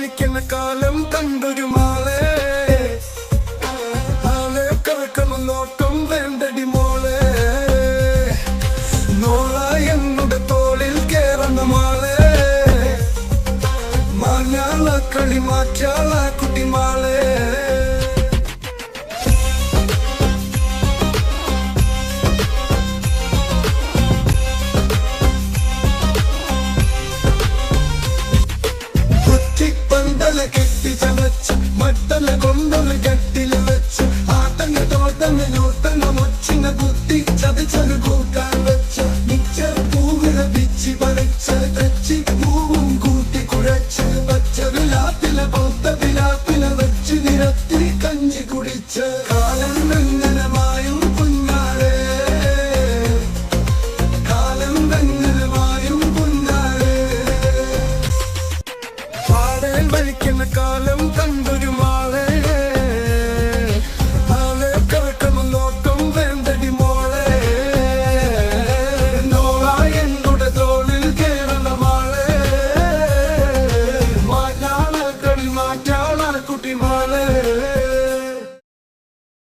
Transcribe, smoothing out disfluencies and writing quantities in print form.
വലിക്കുന്ന കാലം കണ്ടൊരു മാളെ ആളെ കറക്കമൊന്നോട്ടും വേണ്ടടി മോളെ നോള എന്നുടെ തോളിൽ കേറുന്ന മാളെ മാഞ്ഞാള കളി മാറ്റാള കുട്ടി മാളെ കെട്ടി ചതച്ച് മട്ടല കൊണ്ടൊന്ന് കെട്ടില് വെച്ച് ആട്ടങ്ങ തോട്ടങ്ങ നോട്ടങ്ങ മൊച്ചിങ്ങ കുത്തി ചതച്ചത് കൂട്ടാൻ വെച്ച് മിച്ചർ പൂവിള പിച്ചി പറിച്ച് തെച്ചി പൂവും കൂട്ടി കുഴച്ച് പച്ചത് ലാപ്പില പൊത്ത പിലാപ്പില വെച്ച് നിരത്തി കഞ്ഞി കുടിച്ച് കാലം വെങ്ങനമായും കുഞ്ഞാളെ കാലം വെങ്ങനമായും കുഞ്ഞാളെ പാടേൽ വലിക്കുന്ന കാലം കണ്ടൊരു